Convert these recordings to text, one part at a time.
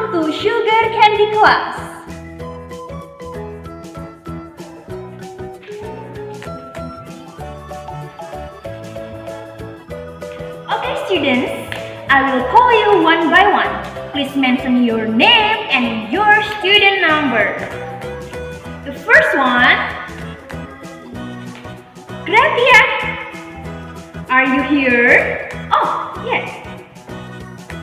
to Sugar Candy Class. Okay students, I will call you one by one. Please mention your name and your student number. The first one, Gratia. Are you here? Oh, yes.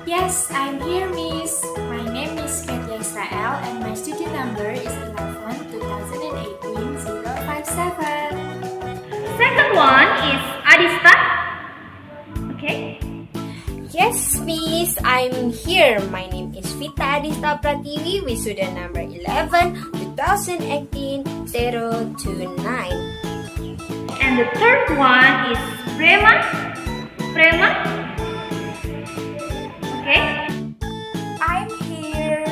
Yes, I'm here, Miss. My name is Gratia Israel and my student number is 11 2018 057. Second one is Adista. Okay. Yes, Miss, I'm here. My name is Vita Adista Pratiwi with student number 11 2018 029. And the third one is Prema. Okay. I'm here.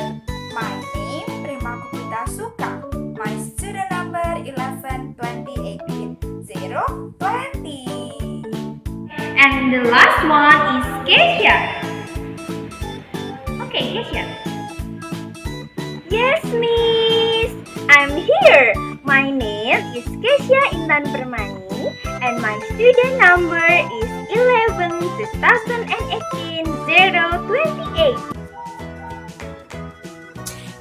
My name Prema Gupita Sukha. My student number 11 2018 020. And the last one is Kezia. Okay, Kezia. Yes, Miss. I'm here. My name is Kezia Intan Permani and my student number is 11 2018 028.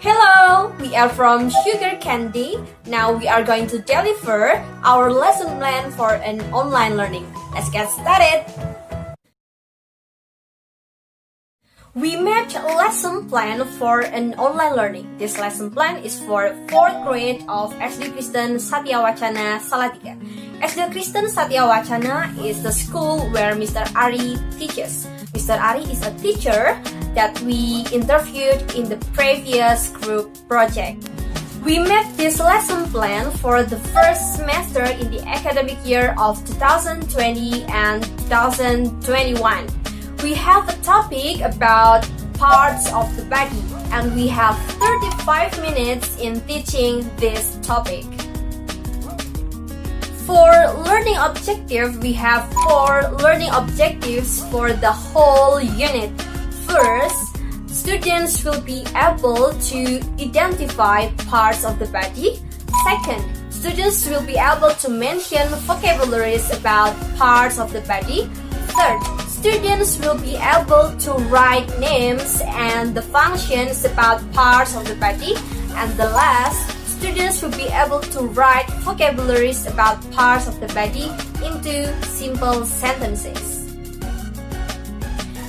Hello, we are from Sugar Candy. Now we are going to deliver our lesson plan for an online learning. Let's get started. We made a lesson plan for an online learning. This lesson plan is for 4th grade of SD Kristen Satya Wacana Salatiga. SD Kristen Satya Wacana is the school where Mr. Ari teaches. Mr. Ari is a teacher that we interviewed in the previous group project. We made this lesson plan for the first semester in the academic year of 2020 and 2021. We have a topic about parts of the body and we have 35 minutes in teaching this topic. For learning objective, we have 4 learning objectives for the whole unit. First, students will be able to identify parts of the body. Second, students will be able to mention vocabularies about parts of the body. Third, students will be able to write names and the functions about parts of the body. And the last, students will be able to write vocabularies about parts of the body into simple sentences.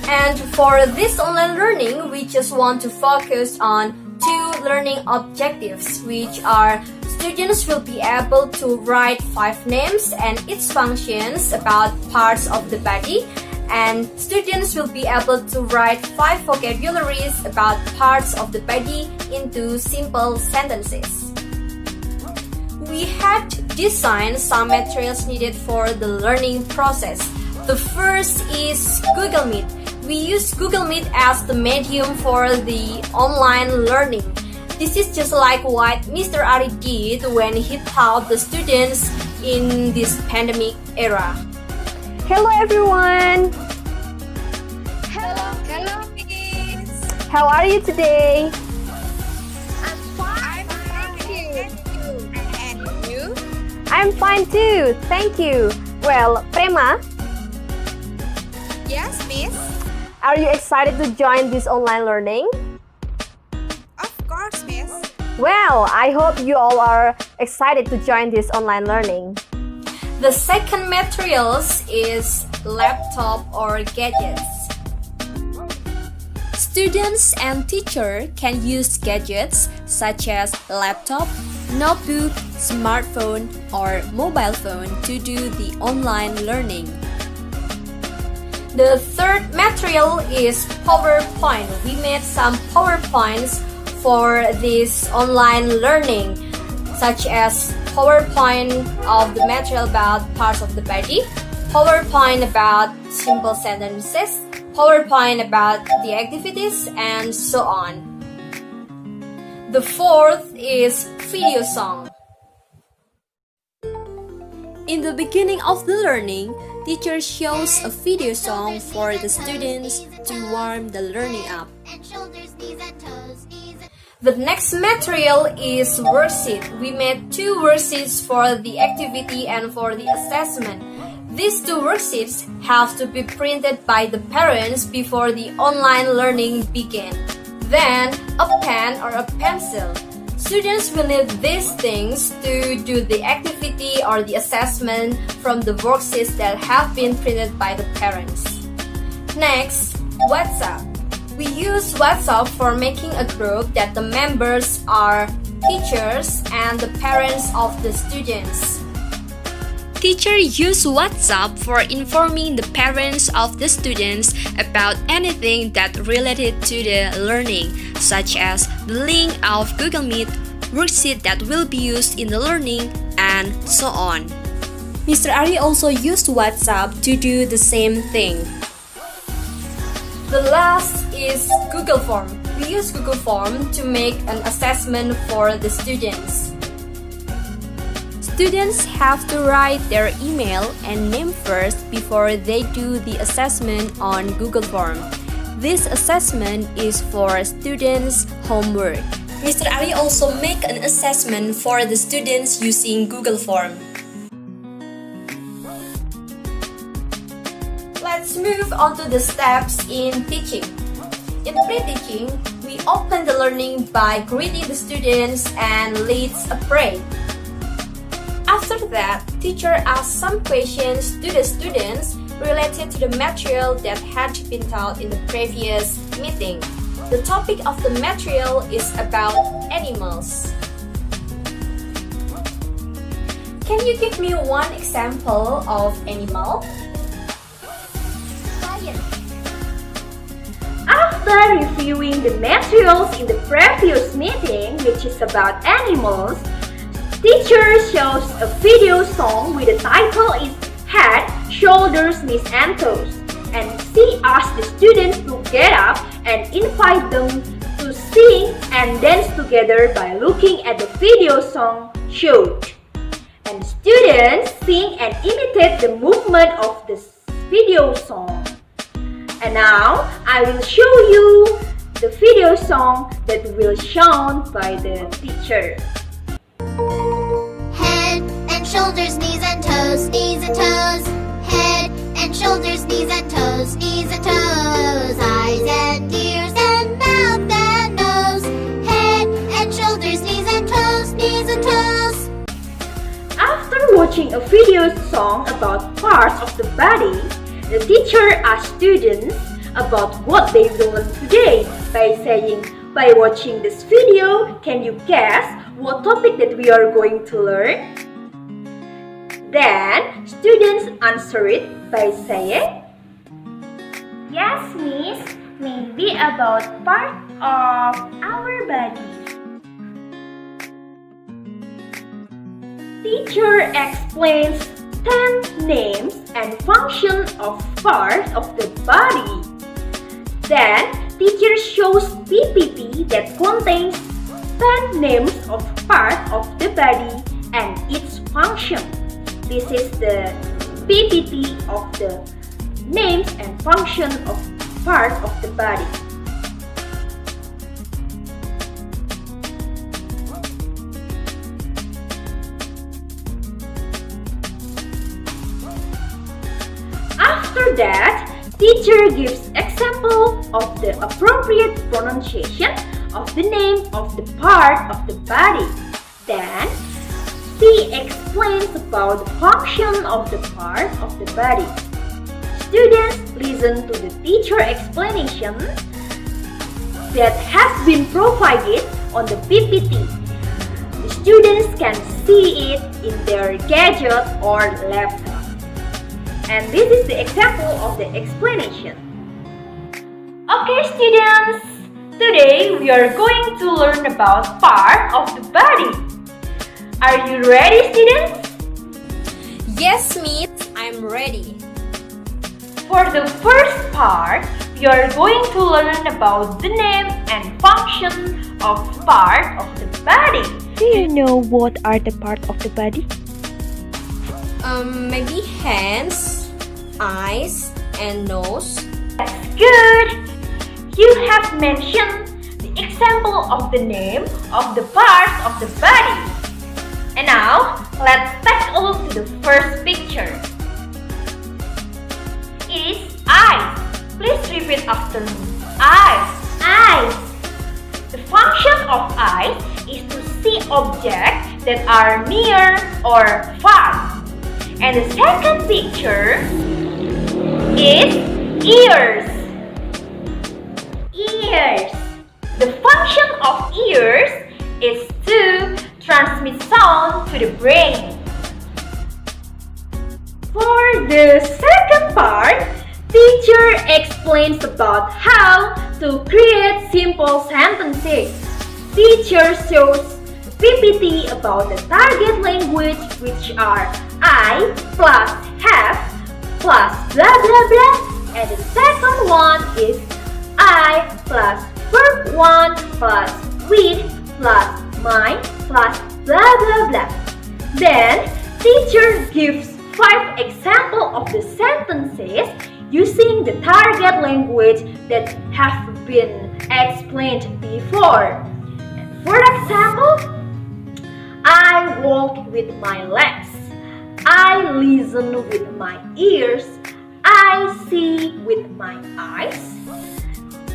And for this online learning, we just want to focus on 2 learning objectives, which are students will be able to write 5 names and its functions about parts of the body, and students will be able to write 5 vocabularies about parts of the body into simple sentences. We had designed some materials needed for the learning process. The first is Google Meet. We use Google Meet as the medium for the online learning. This is just like what Mr. Ari did when he taught the students in this pandemic era. Hello everyone. Hello, Miss. How are you today? I'm fine. Thank you. And you? I'm fine too. Thank you. Well, Prema, Yes, Miss. are you excited to join this online learning? Of course, Miss. Well, I hope you all are excited to join this online learning. The second materials is laptop or gadgets. Students and teacher can use gadgets such as laptop, notebook, smartphone, or mobile phone to do the online learning. The third material is PowerPoint. We made some PowerPoints for this online learning, such as PowerPoint of the material about parts of the body, PowerPoint about simple sentences, PowerPoint about the activities, and so on. The fourth is video song. In the beginning of the learning, teacher shows a video song for the students to warm the learning up. And shoulders, knees and toes. The next material is worksheet. We made 2 worksheets for the activity and for the assessment. These 2 worksheets have to be printed by the parents before the online learning begins. Then, a pen or a pencil. Students will need these things to do the activity or the assessment from the worksheets that have been printed by the parents. Next, WhatsApp. We use WhatsApp for making a group that the members are teachers and the parents of the students. Teachers use WhatsApp for informing the parents of the students about anything that related to the learning, such as the link of Google Meet, worksheet that will be used in the learning, and so on. Mr. Ari also used WhatsApp to do the same thing. The last is Google Form. We use Google Form to make an assessment for the students. Students have to write their email and name first before they do the assessment on Google Form. This assessment is for students' homework. Mr. Ari also make an assessment for the students using Google Form. Let's move on to the steps in teaching. In pre-teaching, we open the learning by greeting the students and leads a prayer. After that, teacher asks some questions to the students related to the material that had been taught in the previous meeting. The topic of the material is about animals. Can you give me one example of animal? After reviewing the materials in the previous meeting, which is about animals, teacher shows a video song with the title is Head, Shoulders, Knees and Toes, and she asks the students to get up and invite them to sing and dance together by looking at the video song showed. And students sing and imitate the movement of the video song. And now I will show you the video song that will shown by the teacher. Head and shoulders, knees and toes, knees and toes. Head and shoulders, knees and toes, knees and toes. Eyes and ears and mouth and nose. Head and shoulders, knees and toes, knees and toes. After watching a video song about parts of the body, the teacher asks students about what they learned today by saying, by watching this video, can you guess what topic that we are going to learn? Then, students answer it by saying, Yes, Miss. Maybe about part of our body. Teacher explains 10 names and functions of parts of the body. Then, teacher shows PPT that contains 10 names of parts of the body and its function. This is the PPT of the names and function of parts of the body. After that, teacher gives example of the appropriate pronunciation of the name of the part of the body. Then, she explains about the function of the part of the body. Students listen to the teacher explanation that has been provided on the PPT. The students can see it in their gadget or laptop. And this is the example of the explanation. Okay, students. Today we are going to learn about part of the body. Are you ready, students? Yes, Miss, I'm ready. For the first part, we are going to learn about the name and function of part of the body. Do you know what are the parts of the body? Maybe hands, eyes, and nose. That's good. You have mentioned the example of the name of the parts of the body. And now, let's take a look to the first picture. It is eyes. Please repeat after me. Eyes. Eyes. The function of eyes is to see objects that are near or far. And the second picture is ears. Ears. The function of ears is to transmit sound to the brain. For the second part, teacher explains about how to create simple sentences. Teacher shows PPT about the target language, which are I plus have plus blah blah blah, and the second one is I plus verb 1 plus with plus mine plus blah blah blah. Then teacher gives 5 examples of the sentences using the target language that have been explained before. For example, I walk with my legs. I listen with my ears. I see with my eyes.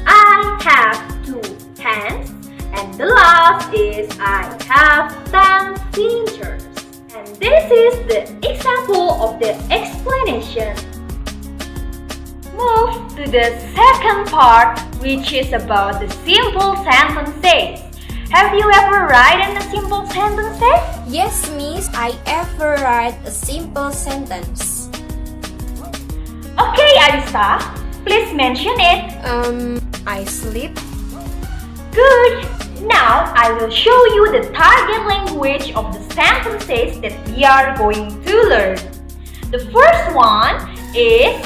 I have 2 hands. And the last is I have 10 fingers. And this is the example of the explanation. Move to the second part, which is about the simple sentences. Have you ever written a simple sentences? Yes, Miss, I ever write a simple sentence. Okay, Adista, please mention it. I sleep. Good. Now I will show you the target language of the sentences that we are going to learn. The first one is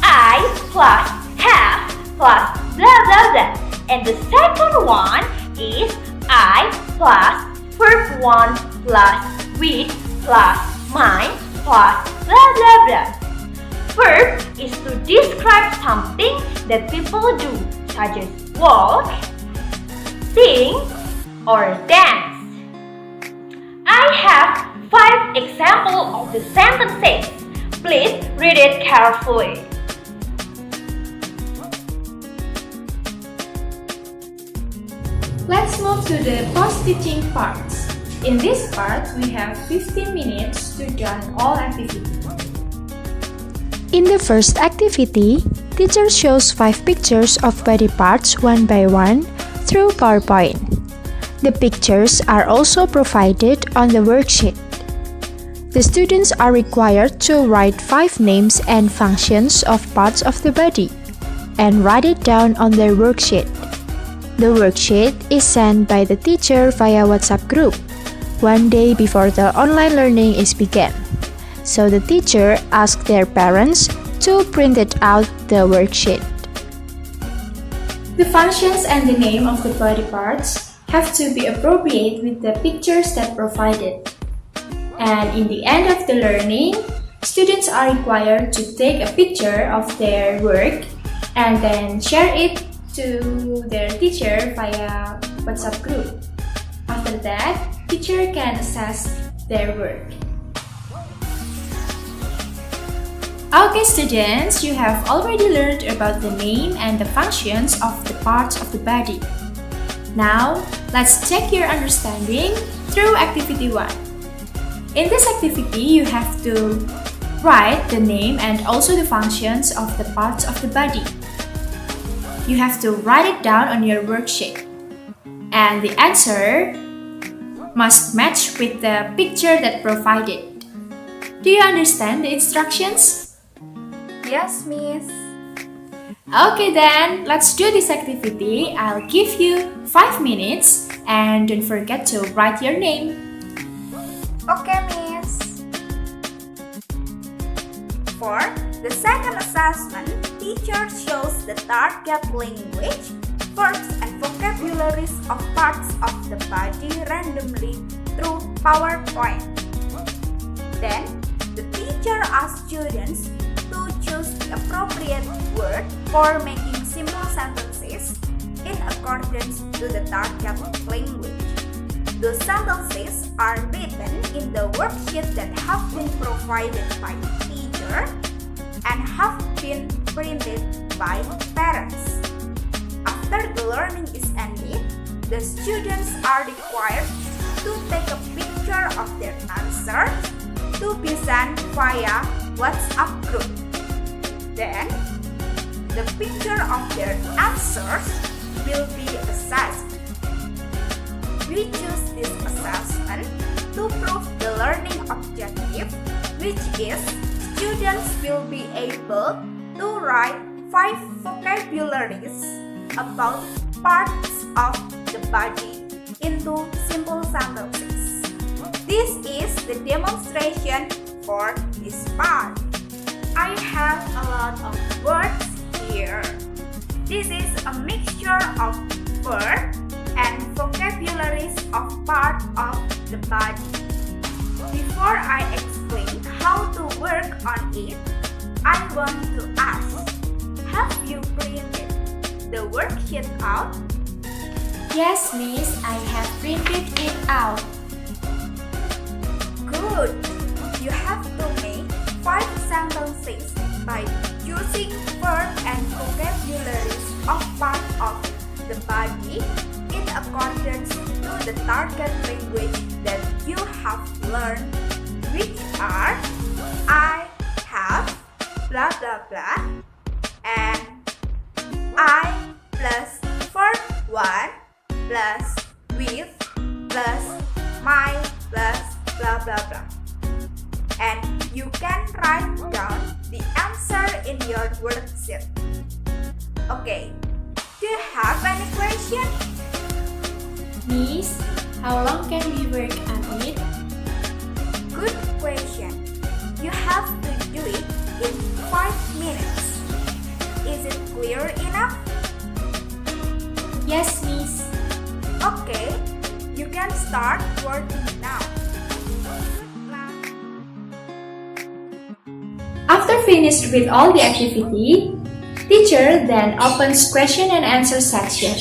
I plus have plus blah blah blah. And the second one is I plus verb 1 plus with plus mine plus blah blah blah. Verb is to describe something that people do, such as walk, sing, or dance. I have 5 examples of the sentences. Please read it carefully. Let's move to the post-teaching parts. In this part, we have 15 minutes to do all activities. In the first activity, teacher shows 5 pictures of body parts one by one through PowerPoint. The pictures are also provided on the worksheet. The students are required to write 5 names and functions of parts of the body and write it down on their worksheet. The worksheet is sent by the teacher via WhatsApp group one day before the online learning is begun. So the teacher asks their parents to print it out the worksheet. The functions and the name of the body parts have to be appropriate with the pictures that provided. And in the end of the learning, students are required to take a picture of their work and then share it to their teacher via WhatsApp group. After that, teacher can assess their work. Okay students, you have already learned about the name and the functions of the parts of the body. Now, let's check your understanding through activity 1. In this activity, you have to write the name and also the functions of the parts of the body. You have to write it down on your worksheet. And the answer must match with the picture that provided. Do you understand the instructions? Yes, Miss. Okay then, let's do this activity. I'll give you 5 minutes and don't forget to write your name. Okay, Miss. For the second assessment, teacher shows the target language, verbs and vocabularies of parts of the body randomly through PowerPoint. Then, the teacher asks students to choose the appropriate word for making simple sentences in accordance to the target language. The sentences are written in the worksheet that have been provided by the teacher and have been printed by parents. After the learning is ended, the students are required to take a picture of their answers to be sent via WhatsApp group. Then, the picture of their answers will be assessed. We choose this assessment to prove the learning objective, which is students will be able to write 5 vocabularies about parts of the body into simple sentences. This is the demonstration for this part. I have a lot of words here. This is a mixture of verb and vocabularies of part of the body. Before I explain how to work on it, I want to ask, have you printed the worksheet out? Yes, Miss, I have printed it out. Good! You have to make 5 sentences by using verb and vocabularies of part of the body in accordance to the target language that you have learned, which are I have blah blah blah and I plus verb 1 plus with plus my plus blah blah blah. And you can write down the answer in your worksheet. Okay, do you have any question? Miss, how long can we work on it? Good question. You have to do it in 5 minutes. Is it clear enough? Yes, Miss. Okay, you can start working now. After finished with all the activity, teacher then opens question and answer section.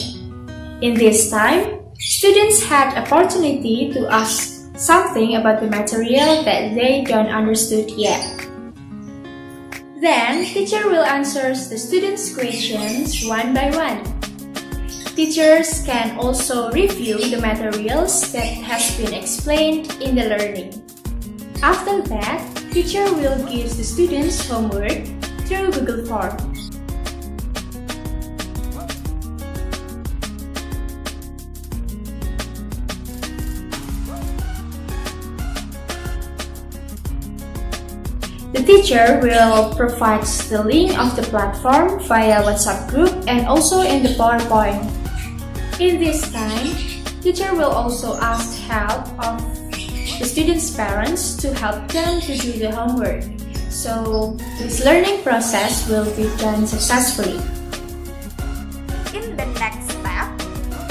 In this time, students had opportunity to ask something about the material that they don't understood yet. Then, teacher will answer the students' questions one by one. Teachers can also review the materials that has been explained in the learning. After that, teacher will give the students homework through Google Form. The teacher will provide the link of the platform via WhatsApp group and also in the PowerPoint. In this time, teacher will also ask help of the students' parents to help them to do the homework. So, this learning process will be done successfully. In the next step,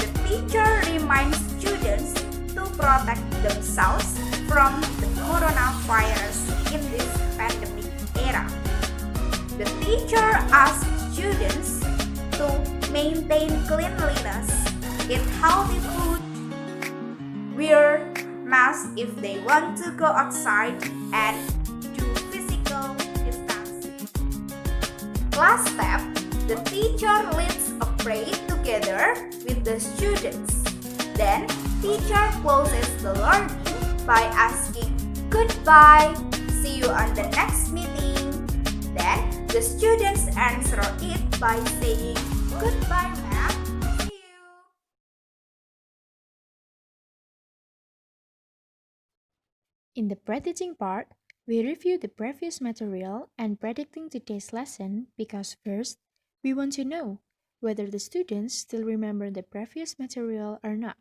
the teacher reminds students to protect themselves from the coronavirus in this pandemic era. The teacher asks students to maintain cleanliness, eat healthy food, wear masks if they want to go outside, and do physical distancing. Last step, the teacher leads a prayer together with the students. Then, teacher closes the learning by asking goodbye, see you on the next meeting. Then, the students answer it by saying goodbye, ma'am. See you. In the pre-teaching part, we review the previous material and predicting today's lesson because first, we want to know whether the students still remember the previous material or not.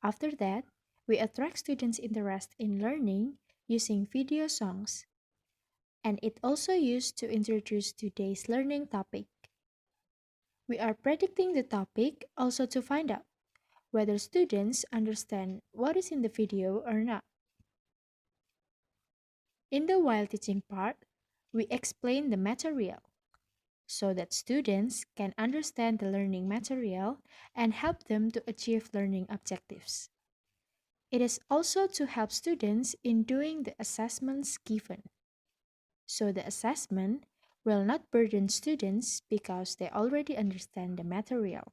After that, we attract students' interest in learning using video songs. And it also used to introduce today's learning topic. We are predicting the topic also to find out whether students understand what is in the video or not. In the while teaching part, we explain the material. so that students can understand the learning material and help them to achieve learning objectives. It is also to help students in doing the assessments given. So the assessment will not burden students because they already understand the material.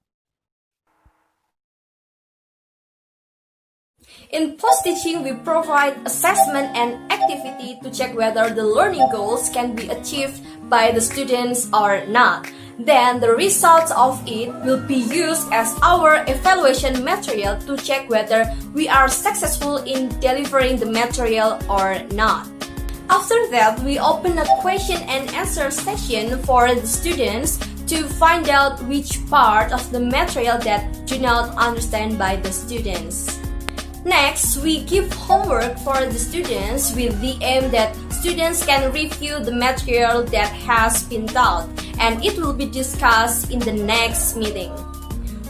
In post-teaching, we provide assessment and activity to check whether the learning goals can be achieved by the students or not. Then the results of it will be used as our evaluation material to check whether we are successful in delivering the material or not. After that, we open a question and answer session for the students to find out which part of the material that do not understand by the students. Next, we give homework for the students with the aim that students can review the material that has been taught, and it will be discussed in the next meeting.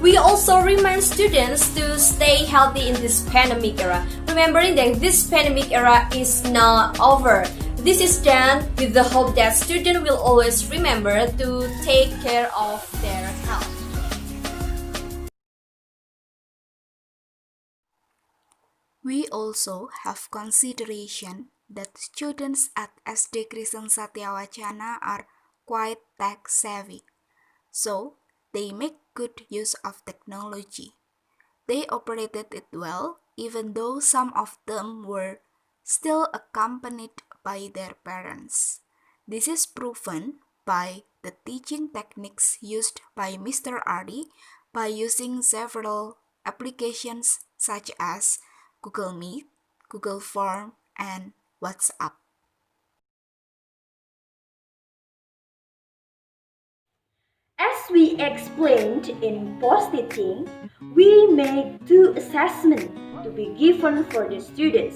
We also remind students to stay healthy in this pandemic era, remembering that this pandemic era is not over. This is done with the hope that students will always remember to take care of their health. We also have consideration that students at SD Kristen Satyawacana are quite tech-savvy, so they make good use of technology. They operated it well, even though some of them were still accompanied by their parents. This is proven by the teaching techniques used by Mr. Ardi by using several applications such as Google Meet, Google Form, and WhatsApp. As we explained in post-teaching, we make two assessments to be given for the students.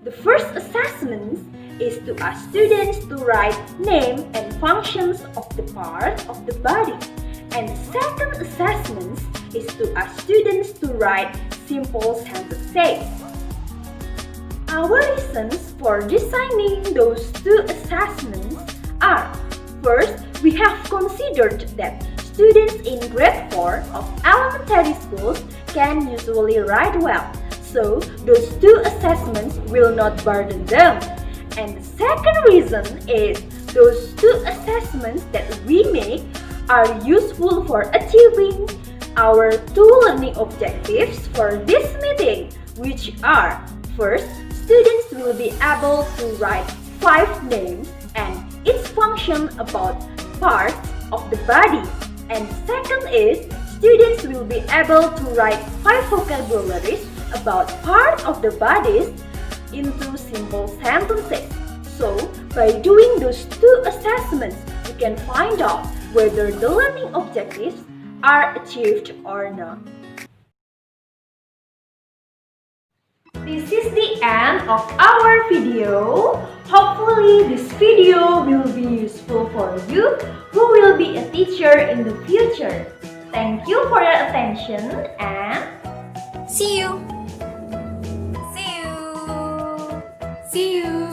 The first assessment is to ask students to write name and functions of the parts of the body. And the second assessment is to ask students to write simple sentences. Our reasons for designing those two assessments are: first, we have considered that students in grade 4 of elementary schools can usually write well, so those two assessments will not burden them. And the second reason is those two assessments that we make are useful for achieving our two learning objectives for this meeting, which are: first, students will be able to write 5 names and its function about parts of the body. And second is, students will be able to write 5 vocabularies about parts of the bodies into simple sentences. So, by doing those two assessments, we can find out whether the learning objectives are achieved or not. This is the end of our video. Hopefully this video will be useful for you who will be a teacher in the future. Thank you for your attention and See you! See you!